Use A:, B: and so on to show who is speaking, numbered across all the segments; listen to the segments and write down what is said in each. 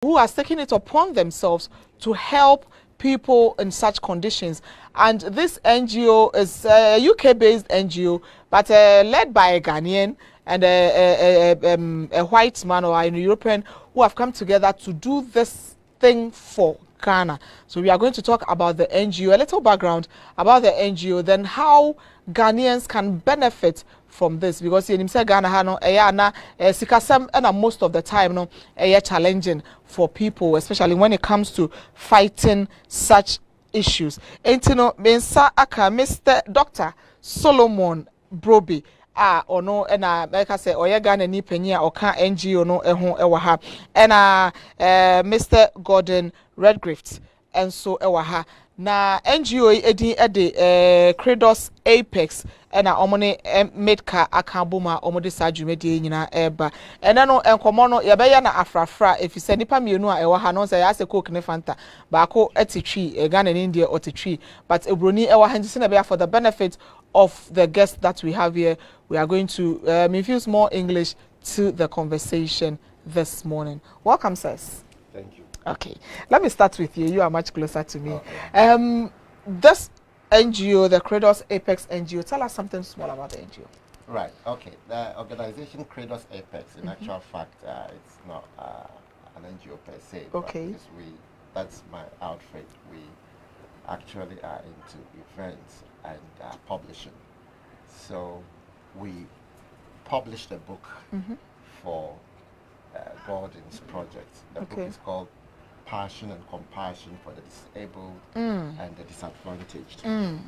A: who has taken it upon themselves to help people in such conditions. And this NGO is a UK-based NGO, but led by a Ghanaian and a white man or a European who have come together to do this thing for Ghana. So we are going to talk about the NGO, a little background about the NGO, then how Ghanaians can benefit from this, because in Ghana no sikasem and most of the time no challenging for people, especially when it comes to fighting such issues. Entino mensa aka Mr. Dr. Solomon Broby ono na like I say oye Ghana ni panyi a oka NGO no eho ewa ha na Mr. Gordon Redgrift enso ewa ha na NGO edin ede Credos Apex na omone medka akaboma omode sadwumede nyina eba ena no enkomo no yebeya na afrafra efise nipa mienu a ewa ha no say ya se coke ne fanta baako etitwi Ghana ni India otitwi, but ebroni ewa ha ntise na be for the benefit of the guests that we have here. We are going to infuse more English to the conversation this morning. Welcome, sirs.
B: Thank you.
A: Okay, let me start with you. You are much closer to me.
B: Okay.
A: This NGO, the Credos Apex NGO, tell us something small about the NGO.
B: Right, okay. The organization Credos Apex, in actual fact, it's not an NGO per se.
A: Okay.
B: Because that's my outfit. We actually are into events and publishing. So we published a book for Gordon's project. The book is called Passion and Compassion for the Disabled and the Disadvantaged. And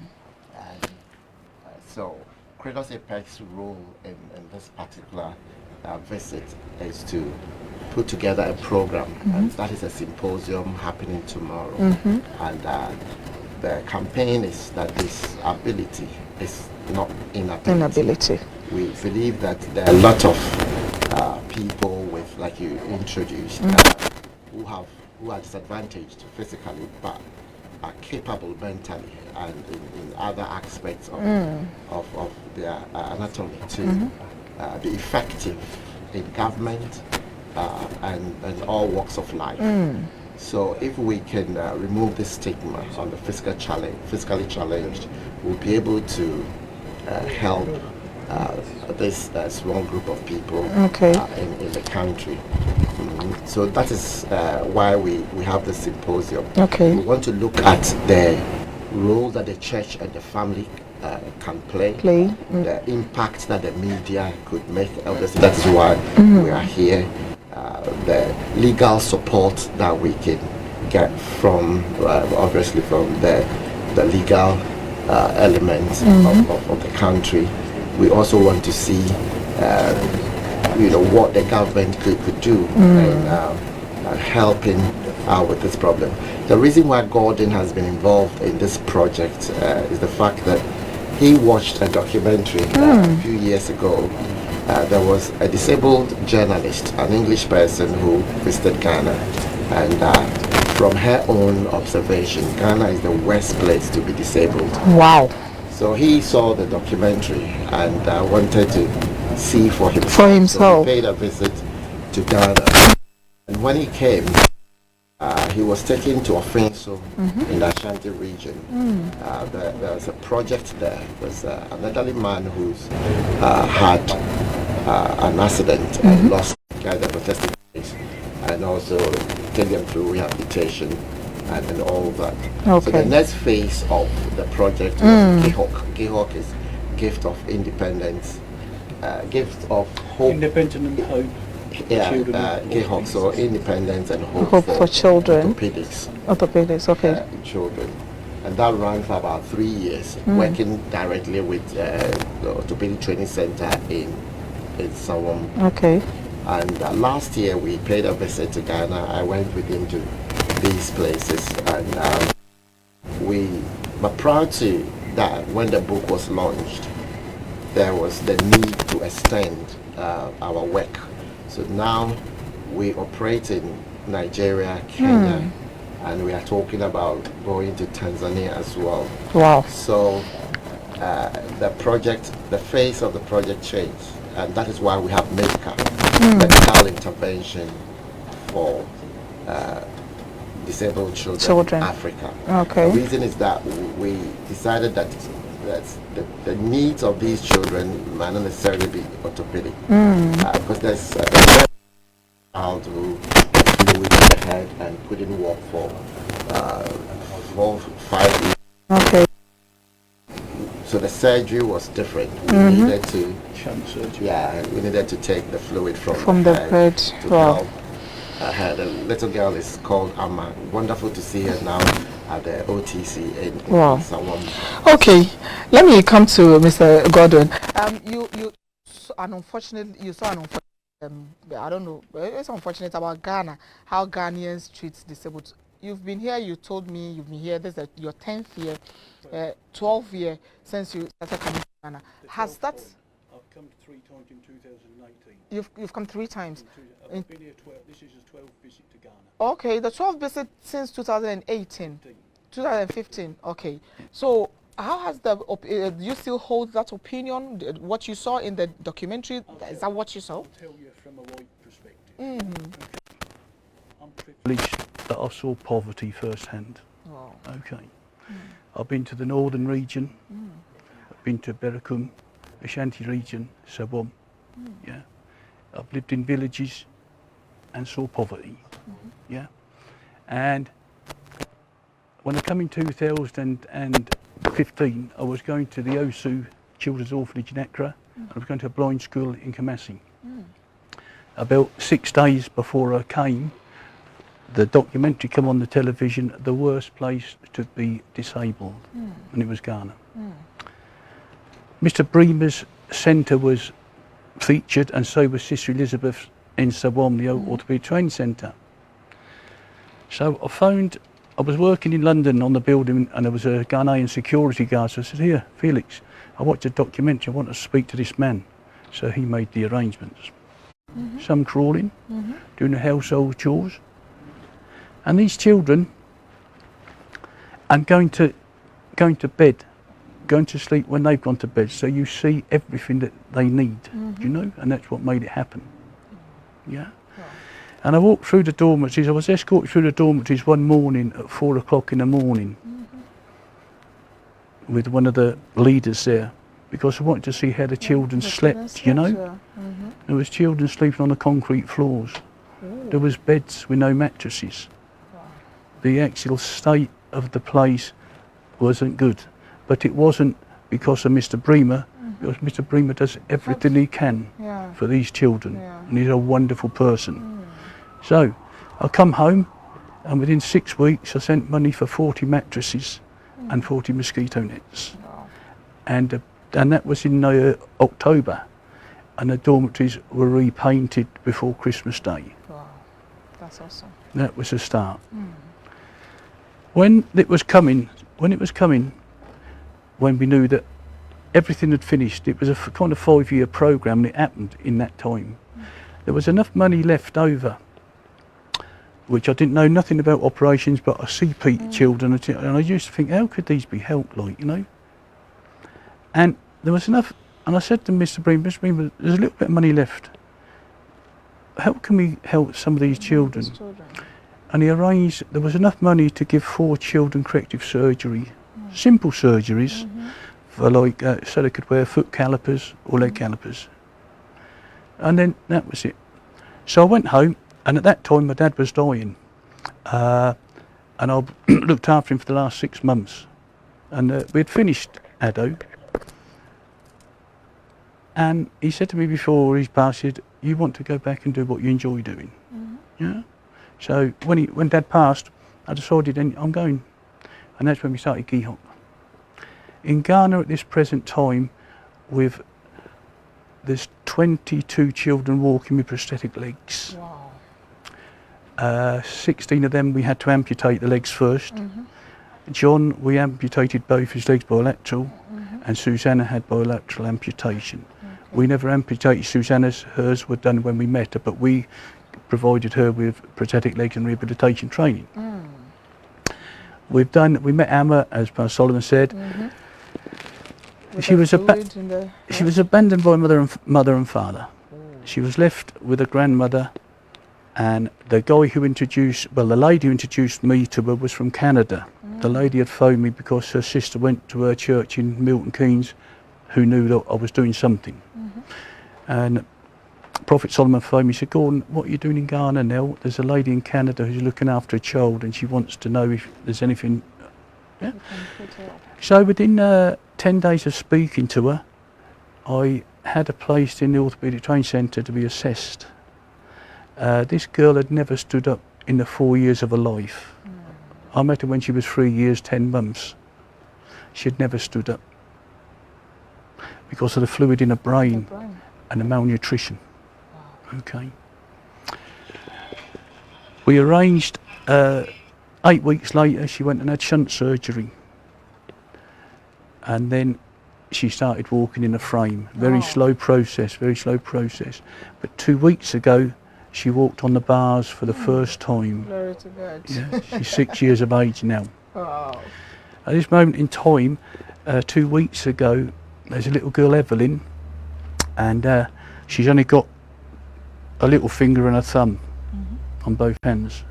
B: so Credos Apex role in this particular visit is to put together a program, and that is a symposium happening tomorrow. And the campaign is that disability is not inability. We believe that there are a lot of people with, like you introduced, who are disadvantaged physically but are capable mentally and in other aspects of their anatomy to be effective in government and all walks of life. So if we can remove the stigma on the physically challenged, we'll be able to help this small group of people in the country. So that is why we have the symposium. We want to look at the role that the church and the family can play. The impact that the media could make. Obviously, that is why we are here. The legal support that we can get from, obviously, from the legal elements of the country. We also want to see, what the government could do in helping out with this problem. The reason why Gordon has been involved in this project is the fact that he watched a documentary a few years ago. There was a disabled journalist, an English person who visited Ghana, and from her own observation, Ghana is the worst place to be disabled.
A: Wow. So
B: he saw the documentary and wanted to see for himself. So he paid a visit to Ghana. And when he came, he was taken to Offenso in the Ashanti region. There was a project there. There's an elderly man who's had an accident and lost the prosthetic legs, and also take them through rehabilitation and all that. So the next phase of the project was GIHOC. GIHOC is Gift of Independence, Gift of Hope.
C: Independence and Hope.
B: GIHOC, so independence and hope
A: for children.
B: Orthopedics,
A: okay.
B: Children. And that ran for about 3 years, working directly with the Orthopedic Training Center in Sawam.
A: Okay.
B: And last year we paid a visit to Ghana. I went with him to these places, and we were proud to that when the book was launched, there was the need to extend our work. So now we operate in Nigeria, Kenya, and we are talking about going to Tanzania as well.
A: Wow.
B: So the project, the phase of the project changed, and that is why we have medical intervention for disabled children in Africa.
A: Okay.
B: The reason is that we decided that the needs of these children might not necessarily be orthopedic, because there's a child who flew into the head and couldn't walk for 4-5 years.
A: Okay.
B: So the surgery was different. We needed to we needed to take the fluid from the head to help her head. The little girl is called Amma. Wonderful to see her now at the OTC in Sawam.
A: Okay, let me come to Mr. Gordon. You saw an unfortunate. I don't know. It's unfortunate about Ghana. How Ghanaians treat disabled. You've been here. You told me you've been here. This is your 10th year, 12th year since you started coming to Ghana. Has that?
C: I've come 3 times in 2019.
A: You've come 3 times.
C: I've been here 12. This is the 12th visit to Ghana.
A: Okay, the 12th visit since 2018. 2015. Okay. So how has do you still hold that opinion? What you saw in the documentary, is that what you saw?
C: I'll tell you from a white perspective. I'm
D: privileged that I saw poverty firsthand.
A: Wow.
D: Okay. I've been to the northern region. I've been to Berakum, Ashanti region, Sabom. Yeah. I've lived in villages and saw poverty. Yeah. And when I come in 2015, I was going to the Osu Children's Orphanage in Accra, and I was going to a blind school in Kumasi. About 6 days before I came, the documentary came on the television, the worst place to be disabled, and it was Ghana. Mr. Bremer's centre was featured, and so was Sister Elizabeth in Sawam, the Orthopaedic Training Centre. So I was working in London on the building, and there was a Ghanaian security guard. So I said, "Here, Felix, I watched a documentary, I want to speak to this man." So he made the arrangements. Some crawling, doing the household chores. And these children, and going to bed, going to sleep when they've gone to bed. So you see everything that they need, you know, and that's what made it happen. Yeah. And I walked through the dormitories. I was escorted through the dormitories one morning at 4 o'clock in the morning with one of the leaders there, because I wanted to see how the children slept, you know. There was children sleeping on the concrete floors. There was beds with no mattresses. The actual state of the place wasn't good, but it wasn't because of Mr. Bremer, because Mr. Bremer does everything he can for these children, and he's a wonderful person. So I come home, and within 6 weeks I sent money for 40 mattresses and 40 mosquito nets. And that was in October, and the dormitories were repainted before Christmas Day.
A: Wow, that's awesome.
D: That was a start. When it was coming, when we knew that everything had finished, it was a kind of 5-year programme, and it happened in that time. There was enough money left over, which I didn't know nothing about operations, but I see children, and I used to think, how could these be helped, like, you know? And there was enough, and I said to Mr. Bremer, there's a little bit of money left. How can we help some of these children? And he arranged, there was enough money to give 4 children corrective surgery, simple surgeries, for like, so they could wear foot calipers or leg calipers. And then that was it. So I went home, and at that time my dad was dying, and I looked after him for the last 6 months. And we had finished Addo, and he said to me before he passed, he said, "You want to go back and do what you enjoy doing." Yeah. So when Dad passed, I decided I'm going, and that's when we started GIHOP. In Ghana at this present time, there's 22 children walking with prosthetic legs.
A: Wow.
D: 16 of them we had to amputate the legs first. John, we amputated both his legs bilateral, and Susanna had bilateral amputation. We never amputated Susanna's, hers were done when we met her, but we provided her with prosthetic legs and rehabilitation training. We met Amma, as Pastor Solomon said. She was abandoned by mother and father. She was left with a grandmother And the guy who the lady who introduced me to her was from Canada. The lady had phoned me because her sister went to her church in Milton Keynes, who knew that I was doing something. And Prophet Solomon phoned me, he said, Gordon, what are you doing in Ghana now? There's a lady in Canada who's looking after a child and she wants to know if there's anything. Yeah? So within 10 days of speaking to her, I had her placed in the orthopaedic training centre to be assessed. This girl had never stood up in the 4 years of her life. I met her when she was 3 years, 10 months. She had never stood up because of the fluid in her brain and the malnutrition. Okay. We arranged 8 weeks later, she went and had shunt surgery. And then she started walking in a frame. Very slow process, very slow process. But 2 weeks ago, she walked on the bars for the first time.
A: Glory to God.
D: Yeah, she's 6 years of age now.
A: Wow.
D: At this moment in time, 2 weeks ago, there's a little girl, Evelyn, and she's only got a little finger and a thumb on both hands.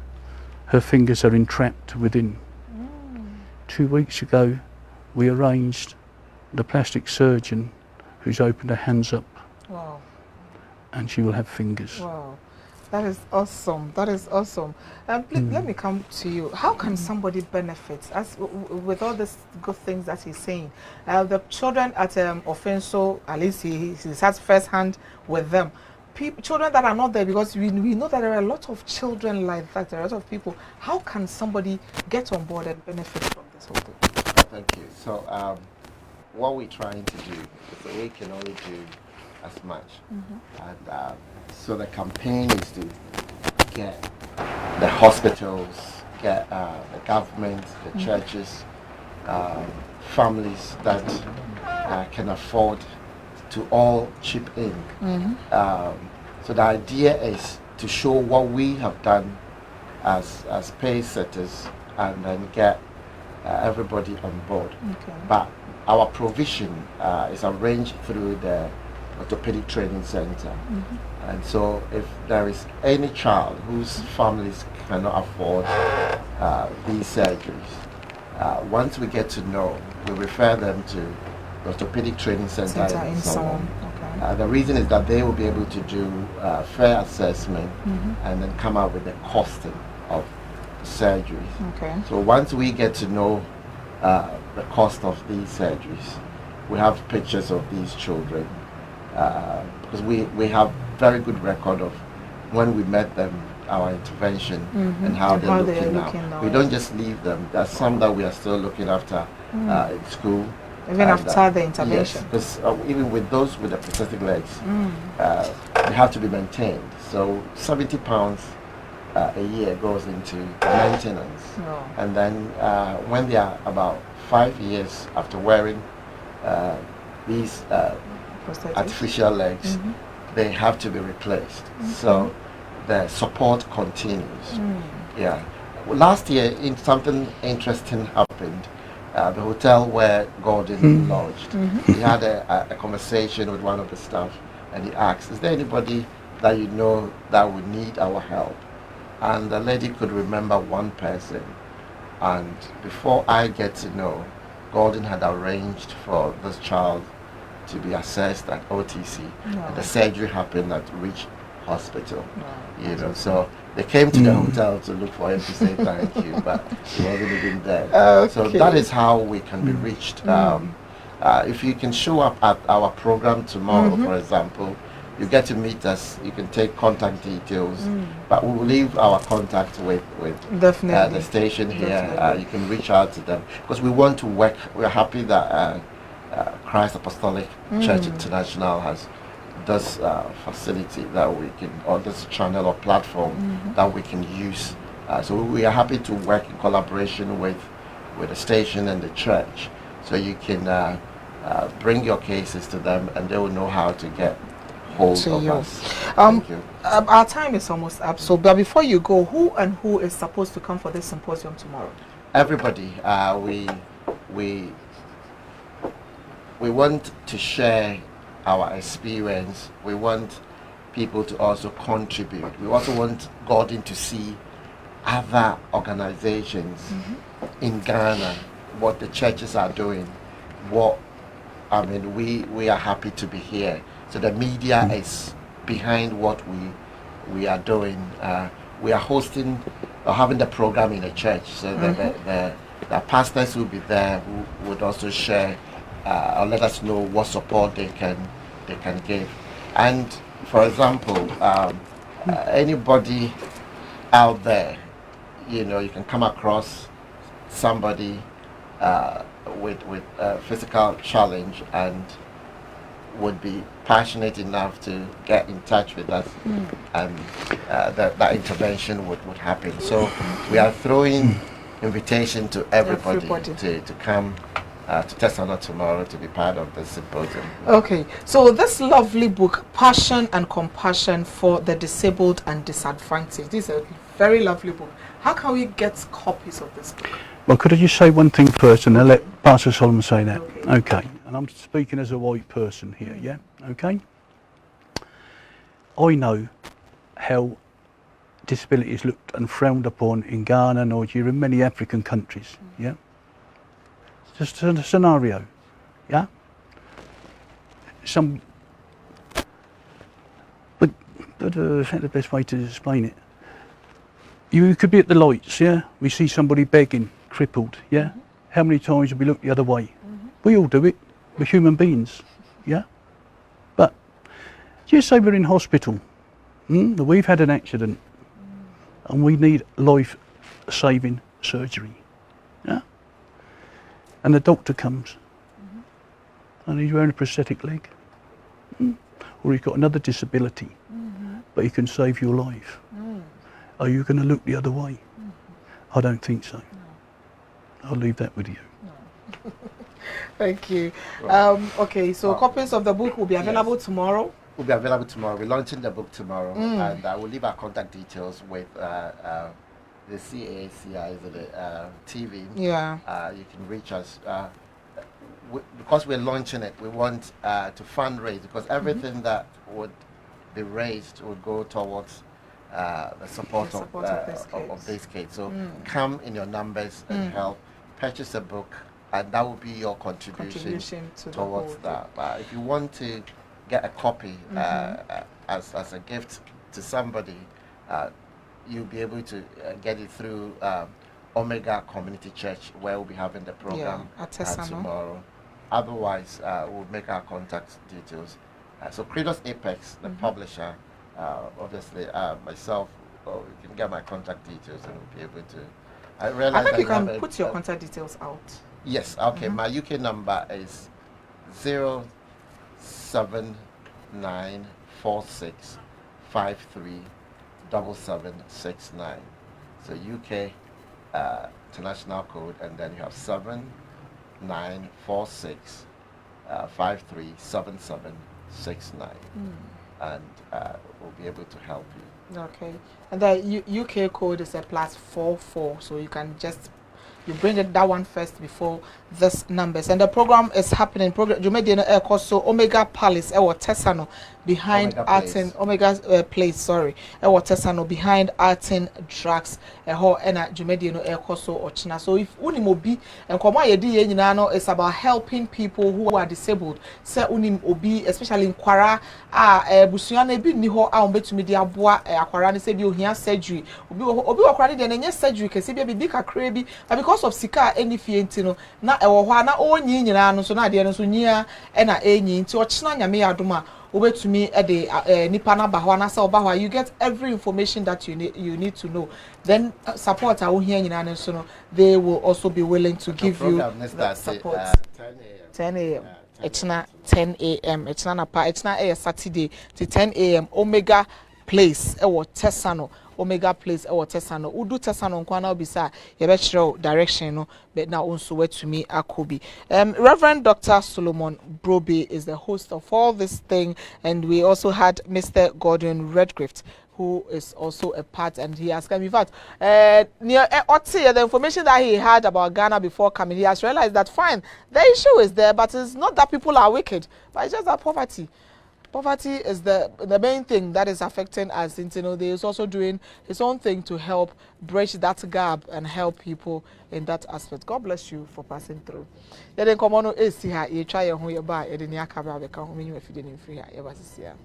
D: Her fingers are entrapped within. 2 weeks ago, we arranged the plastic surgeon who's opened her hands up,
A: Wow.
D: and she will have fingers.
A: Wow. That is awesome. That is awesome. Please, let me come to you. How can somebody benefit with all these good things that he's saying? The children at Offenso, at least he has first hand with them. Children that are not there, because we know that there are a lot of children like that. There are a lot of people. How can somebody get on board and benefit from this whole thing?
B: Thank you. So what we're trying to do is that we can only do as much. And so the campaign is to get the hospitals, get the government, the churches, families that can afford to all chip in. So the idea is to show what we have done as pace setters and then get everybody on board. But our provision is arranged through the orthopedic training center. And so if there is any child whose families cannot afford these surgeries, once we get to know, we refer them to the orthopedic training center in Solomon. The reason is that they will be able to do fair assessment and then come out with the costing of surgeries. So once we get to know the cost of these surgeries, we have pictures of these children, because we have very good record of when we met them, our intervention, and how they're looking now. We don't just leave them. There's some that we are still looking after in school.
A: Even after the intervention?
B: Yes, because even with those with the prosthetic legs, they have to be maintained. So £70 a year goes into maintenance. And then when they are about 5 years after wearing these artificial legs, they have to be replaced. So the support continues. Yeah. Last year, something interesting happened. The hotel where Gordon lodged, he had a conversation with one of the staff, and he asked, is there anybody that you know that would need our help? And the lady could remember one person, and before I get to know, Gordon had arranged for this child to be assessed at OTC, and the surgery happened at Rich Hospital. You know, so they came to the hotel to look for him to say thank you, but he wasn't even there. So that is how we can be reached. If you can show up at our program tomorrow, for example, you get to meet us. You can take contact details, but we will leave our contact with the station here. You can reach out to them because we want to work. We're happy that Christ Apostolic Church International has this facility that we can, or this channel or platform that we can use. So we are happy to work in collaboration with the station and the church. So you can bring your cases to them, and they will know how to get hold of us. Thank you.
A: Our time is almost up. So, but before you go, who is supposed to come for this symposium tomorrow?
B: Everybody. We want to share our experience. We want people to also contribute. We also want Gordon to see other organizations in Ghana, what the churches are doing, we are happy to be here. So the media is behind what we are doing. We are hosting or having the program in a church, so the pastors will be there who would also share or let us know what support they can give. And for example, anybody out there, you can come across somebody with a physical challenge and would be passionate enough to get in touch with us, and that intervention would happen. So we are throwing invitation to everybody. To come to Tesano tomorrow to be part of the symposium.
A: Okay, so this lovely book, Passion and Compassion for the Disabled and Disadvantaged, this is a very lovely book. How can we get copies of this book?
D: Well, could I just say one thing first, and I'll let Pastor Solomon say that? Okay. And I'm speaking as a white person here, yeah? Okay? I know how disability is looked and frowned upon in Ghana, Nigeria, and many African countries, yeah? It's just a scenario, yeah? But that's the best way to explain it. You could be at the lights, yeah? We see somebody begging, crippled, yeah? How many times have we looked the other way? We all do it. We're human beings, yeah? But just say we're in hospital, we've had an accident, and we need life-saving surgery, yeah? And the doctor comes, and he's wearing a prosthetic leg, or he's got another disability, but he can save your life. Are you going to look the other way? I don't think so. I'll leave that with you.
A: Thank you. Okay, so copies of the book will be available tomorrow.
B: Will be available tomorrow. We're launching the book tomorrow, and I will leave our contact details with the CACI, the TV.
A: Yeah.
B: You can reach us. Because we're launching it, we want to fundraise, because everything that would be raised would go towards the support of these kids. So come in your numbers and help. Purchase a book, and that will be your contribution towards that. But if you want to get a copy as a gift to somebody, you'll be able to get it through Omega Community Church, where we'll be having the program tomorrow. Otherwise, we'll make our contact details. So Credos Apex, the publisher, obviously myself, you can get my contact details, and we'll be able to. I
A: think you can put your contact details out.
B: Yes, okay. My UK number is 07946537769. So UK international code, and then you have 7946537769, and we'll be able to help you.
A: Okay, and the UK code is a +44, so you can just bring that one first before this numbers. And the program is happening. So Omega Palace, Tesano behind Omega Place. Sorry, Tesano behind Artin Drugs. So if Unimobi and Koma is about helping people who are disabled. Say Unim Obi, especially in Kwara, Busiane bi niho a umbetumi de aboa akwara ne se bi ohia surgery. Obi akwara de na surgery kese bi bi ka krebi, because of sika any fie ntino na ewo hɔ na onyi nyina no so na de no so nyia e na enyi nti ochina nyame yadoma obetumi e de nipa na ba hɔ na se oba hɔ, you get every information that you need to know. Then support a ohia nyina no so no, they will also be willing to give you that support. 10 a.m. It's not 10 a.m. It's not a Saturday to 10 a.m. Omega Place Tesano. Omega Place Tesano. Udu Tesano nkwana obisa yebechiro direction no, but now also where to me akobi. Reverend Dr. Solomon Brobe is the host of all this thing, and we also had Mr. Gordon Redgrift, who is also a part, and he has come. In fact, the information that he had about Ghana before coming, he has realized that fine, the issue is there, but it's not that people are wicked, but it's just that poverty. poverty is the main thing that is affecting us. And, you know, there is also doing his own thing to help bridge that gap and help people in that aspect. God bless you for passing through. Yeah, then come on, see here. You try your whole bar. You didn't have a car. You if you didn't free here.